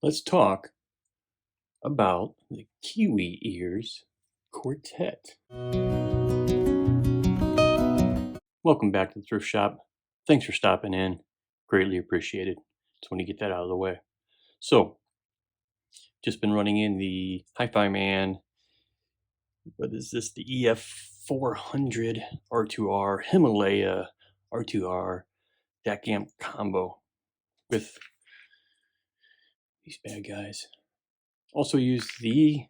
let's talk about the Kiwi Ears Quartet. Welcome back to the thrift shop. Thanks for stopping in. Greatly appreciated. Just want to get that out of the way. So, just been running in the Hi-Fi Man. What is this? The EF400 R2R Himalaya R2R DAC amp combo with these bad guys. Also use the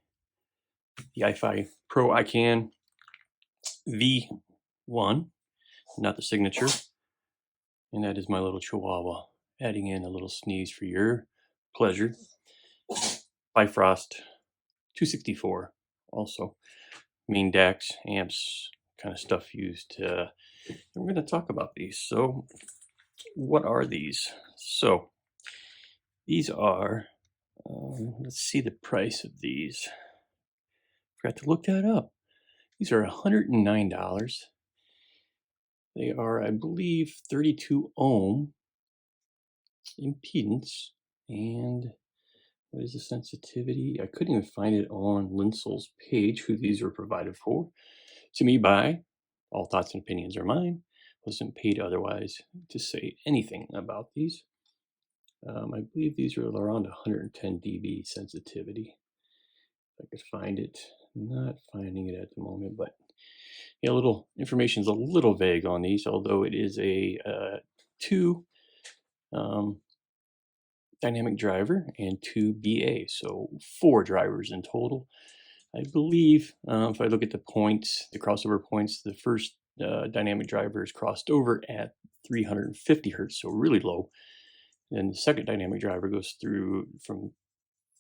Hi-Fi Pro ICANN V1, not the signature, and that is my little Chihuahua. Adding in a little sneeze for your pleasure. Bifrost 264, also main DACs, amps, kind of stuff used. And we're going to talk about these. So, what are these? So, these are. Let's see the price of these. Forgot to look that up. These are $109. They are, I believe, 32 ohm impedance. And what is the sensitivity? I couldn't even find it on Linsol's page, who these are provided for to me by. All thoughts and opinions are mine. Wasn't paid otherwise to say anything about these. I believe these are around 110 dB sensitivity. If I could find it. Not finding it at the moment, but yeah, little information is a little vague on these, although it is a 2 dynamic driver and 2 BA, so 4 drivers in total. I believe if I look at the points, the crossover points, the first dynamic driver is crossed over at 350 hertz, so really low. Then the second dynamic driver goes through from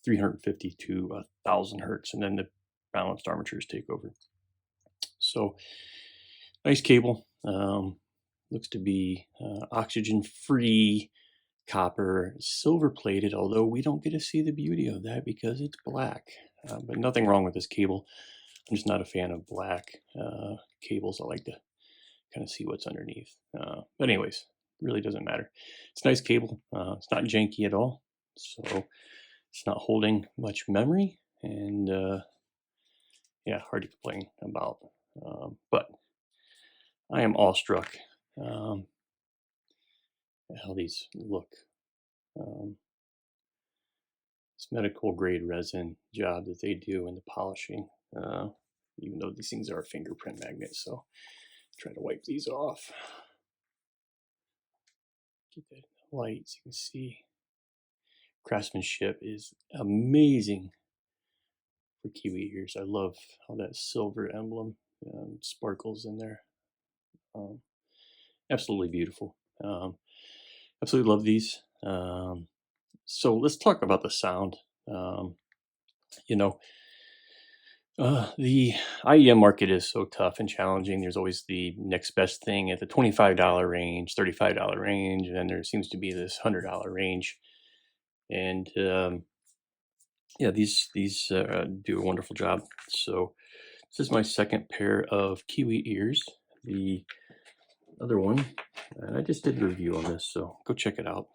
350 to 1000 hertz, and then the balanced armatures take over. So nice cable. Looks to be oxygen free, copper, silver plated, although we don't get to see the beauty of that because it's black. But nothing wrong with this cable. I'm just not a fan of black cables. I like to kind of see what's underneath. But anyways, really doesn't matter. It's a nice cable. It's not janky at all. So it's not holding much memory. And yeah, hard to complain about. But I am awestruck at how these look. This medical grade resin job that they do in the polishing, even though these things are fingerprint magnets. So try to wipe these off. Get that light so you can see. Craftsmanship is amazing for Kiwi Ears. I love how that silver emblem sparkles in there. Absolutely beautiful. Absolutely love these. So let's talk about the sound. The IEM market is so tough and challenging. There's always the next best thing at the $25 range, $35 range, and then there seems to be this $100 range. And yeah, these do a wonderful job. So this is my second pair of Kiwi Ears. The other one, and I just did a review on this, so go check it out.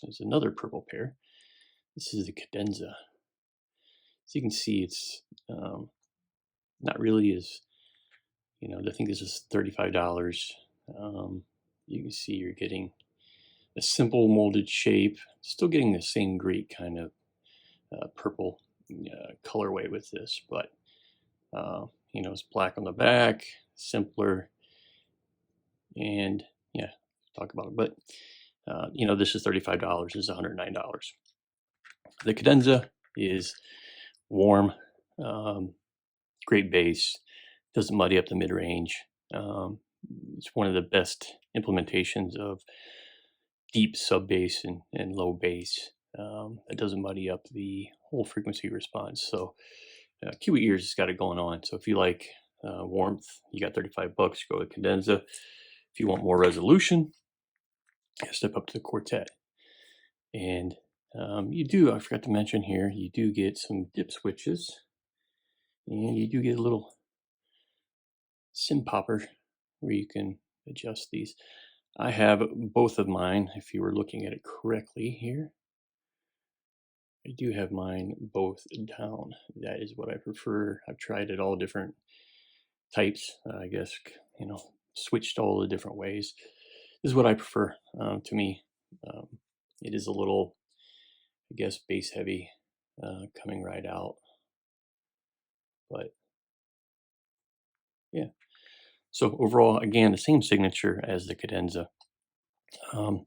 There's another purple pair. This is the Cadenza. So you can see it's not really as, I think this is $35. You can see you're getting a simple molded shape, still getting the same great kind of purple colorway with this, but it's black on the back, simpler, and yeah, talk about it. But this is $35. This is $109. The Cadenza is warm, great bass, doesn't muddy up the mid-range. It's one of the best implementations of deep sub bass and low bass. It doesn't muddy up the whole frequency response. So Kiwi Ears has got it going on. So if you like warmth, you got $35, go with Cadenza. If you want more resolution, step up to the Quartet. And you do, I forgot to mention here, you do get some dip switches. And you do get a little sim popper where you can adjust these. I have both of mine, if you were looking at it correctly here. I do have mine both down. That is what I prefer. I've tried it all different types. I guess switched all the different ways. This is what I prefer. To me, um, it is a little, I guess, bass heavy, coming right out. But yeah. So overall, again, the same signature as the cadenza. Um,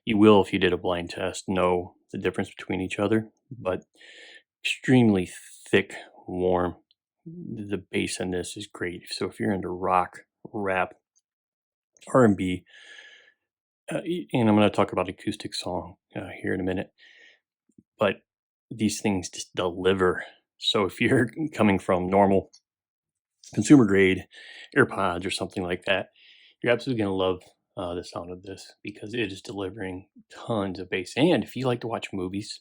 you will, if you did a blind test, know the difference between each other, but extremely thick, warm. The bass in this is great. So if you're into rock, rap, R&B, and I'm going to talk about acoustic song here in a minute, but these things just deliver. So if you're coming from normal consumer grade AirPods or something like that, you're absolutely going to love the sound of this because it is delivering tons of bass. And if you like to watch movies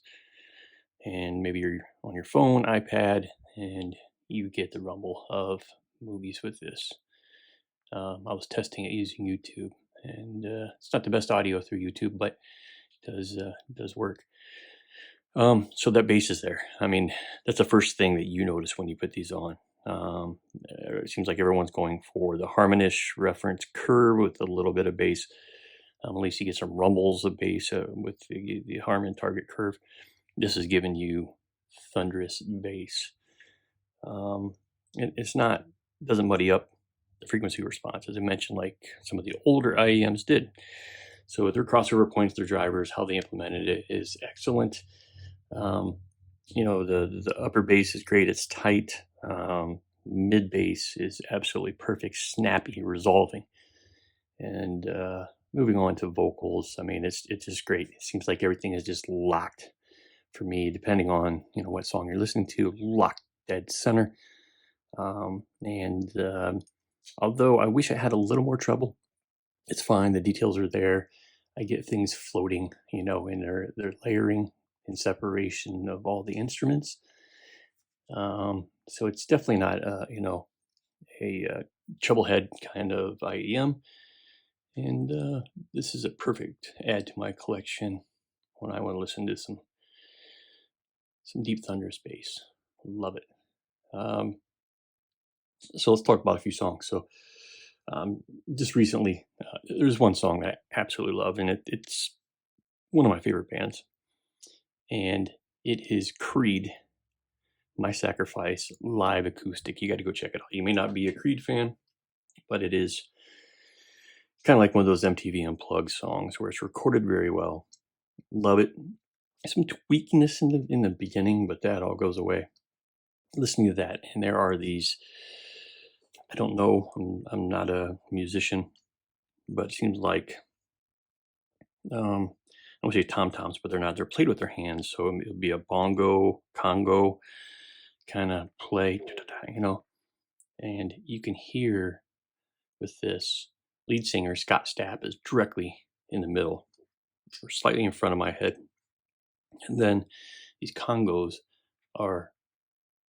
and maybe you're on your phone, iPad, and you get the rumble of movies with this. I was testing it using YouTube, and it's not the best audio through YouTube, but it does work. So that bass is there. I mean, that's the first thing that you notice when you put these on. It seems like everyone's going for the harmonish reference curve with a little bit of bass. At least you get some rumbles of bass with the Harman target curve. This is giving you thunderous bass. It's not, doesn't muddy up the frequency response, as I mentioned, like some of the older IEMs did. So with their crossover points, their drivers, how they implemented it is excellent. The upper bass is great. It's tight. Mid bass is absolutely perfect, snappy, resolving. And moving on to vocals, I mean, it's just great. It seems like everything is just locked for me, depending on what song you're listening to, locked dead center. Although I wish I had a little more trouble, it's fine. The details are there. I get things floating, in their layering and separation of all the instruments. So it's definitely not, a troublehead kind of IEM. And this is a perfect add to my collection when I want to listen to some deep thunder bass. Love it. So let's talk about a few songs. So just recently, there's one song that I absolutely love, and it's one of my favorite bands, and it is Creed, My Sacrifice live acoustic. You got to go check it out. You may not be a Creed fan, but it is kind of like one of those MTV Unplugged songs where it's recorded very well. Love it. Some tweakiness in the beginning, but that all goes away. Listening to that, and there are these. I don't know. I'm not a musician, but it seems like I would say tom toms, but they're not. They're played with their hands, so it would be a bongo, congo kind of play, and you can hear with this lead singer Scott Stapp is directly in the middle, or slightly in front of my head, and then these congos are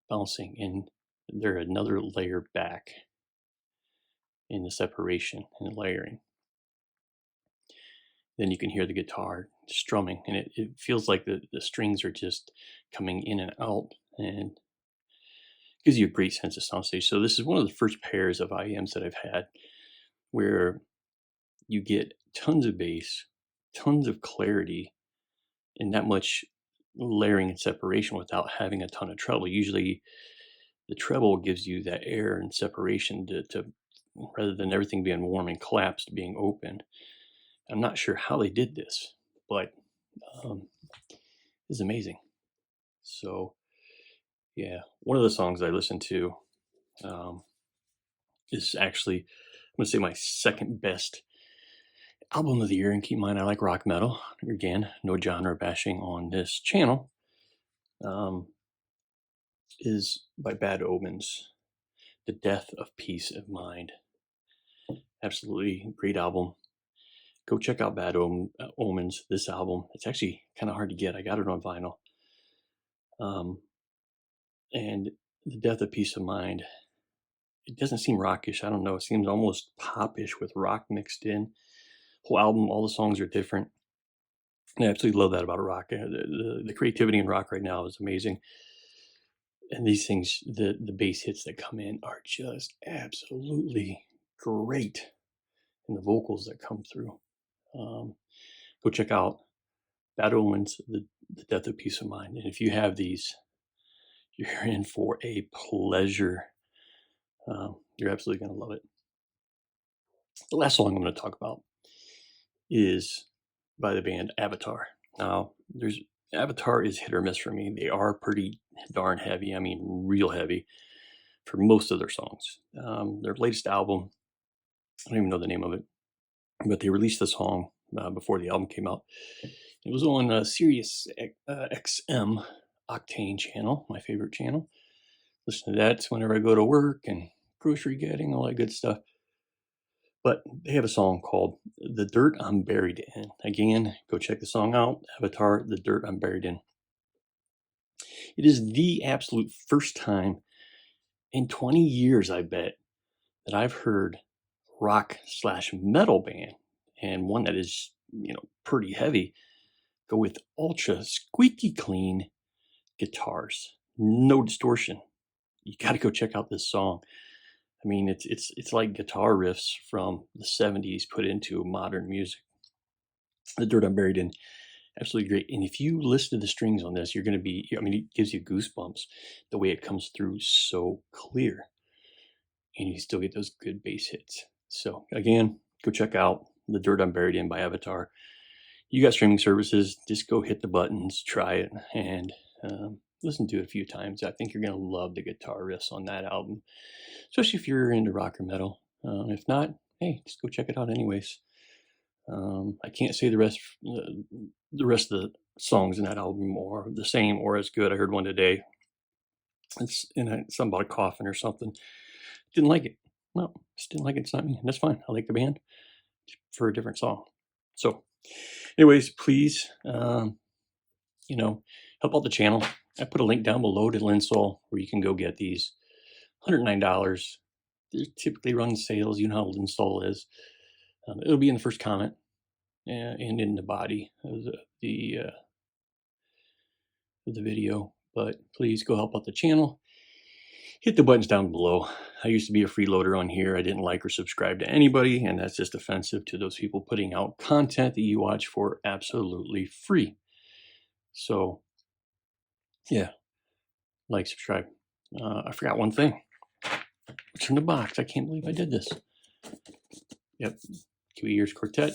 bouncing, and they're another layer back in the separation and layering. Then you can hear the guitar strumming, and it feels like the strings are just coming in and out, and gives you a great sense of soundstage. So this is one of the first pairs of IEMs that I've had where you get tons of bass, tons of clarity, and that much layering and separation without having a ton of treble. Usually the treble gives you that air and separation to rather than everything being warm and collapsed, being open. I'm not sure how they did this, but it's amazing. So yeah, one of the songs I listen to is actually, I'm going to say, my second best album of the year. And keep in mind, I like rock metal. Again, no genre bashing on this channel. Is by Bad Omens, The Death of Peace of Mind. Absolutely great album. Go check out Bad Omens, this album. It's actually kind of hard to get. I got it on vinyl. And The Death of Peace of Mind, it doesn't seem rockish. I don't know. It seems almost popish with rock mixed in. Whole album, all the songs are different. And I absolutely love that about rock. The creativity in rock right now is amazing. And these things, the bass hits that come in are just absolutely great. And the vocals that come through. Um, Go check out Bad Omens, the Death of Peace of Mind. And if you have these, you're in for a pleasure. You're absolutely going to love it. The last song I'm going to talk about is by the band Avatar. Now, Avatar is hit or miss for me. They are pretty darn heavy. I mean, real heavy for most of their songs. Their latest album, I don't even know the name of it, but they released a song before the album came out. It was on Sirius XM Octane channel, my favorite channel. Listen to that whenever I go to work and grocery getting, all that good stuff. But they have a song called The Dirt I'm Buried In. Again, go check the song out. Avatar, The Dirt I'm Buried In. It is the absolute first time in 20 years, I bet, that I've heard rock/metal band, and one that is, pretty heavy, go with ultra squeaky clean guitars. No distortion. You got to go check out this song. I mean, it's like guitar riffs from the 70s put into modern music. The Dirt I'm Buried In, absolutely great. And if you listen to the strings on this, you're going to be, it gives you goosebumps the way it comes through so clear. And you still get those good bass hits. So again, go check out The Dirt I'm Buried In by Avatar. You got streaming services, just go hit the buttons, try it, and listen to it a few times. I think you're going to love the guitar riffs on that album, especially if you're into rock or metal. If not, hey, just go check it out anyways. I can't say the rest of the songs in that album are the same or as good. I heard one today. It's something about a coffin or something. Didn't like it. No, just didn't like it. It's not me. That's fine. I like the band for a different song. So, anyways, please, help out the channel. I put a link down below to Linsol where you can go get these. $109. They typically run sales. You know how Linsol is. It'll be in the first comment and in the body of the video. But please go help out the channel. Hit the buttons down below. I used to be a freeloader on here. I didn't like or subscribe to anybody, and that's just offensive to those people putting out content that you watch for absolutely free. So, yeah, like, subscribe. I forgot one thing. What's in the box? I can't believe I did this. Yep, Kiwi Ears Quartet.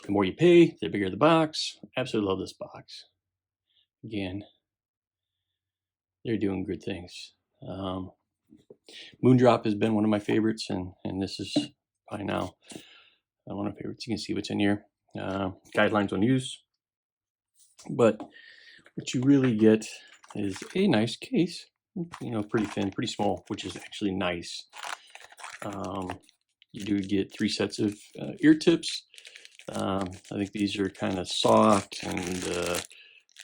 The more you pay, the bigger the box. Absolutely love this box. Again, they're doing good things. Moondrop has been one of my favorites, and this is by now one of my favorites. You can see what's in here. Guidelines on use. But what you really get is a nice case. Pretty thin, pretty small, which is actually nice. You do get 3 sets of ear tips. I think these are kind of soft and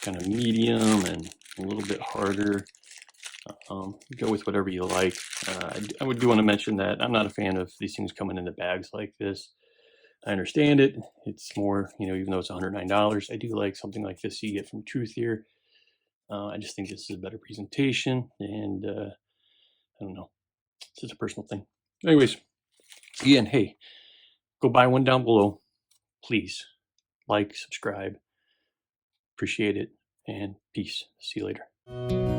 kind of medium and a little bit harder. Go with whatever you like. I would do want to mention that I'm not a fan of these things coming in the bags like this. I understand it. It's more, even though it's $109, I do like something like this you get from Truth here. I just think this is a better presentation, and I don't know. It's just a personal thing. Anyways, again, hey, go buy one down below. Please like, subscribe. Appreciate it, and peace. See you later.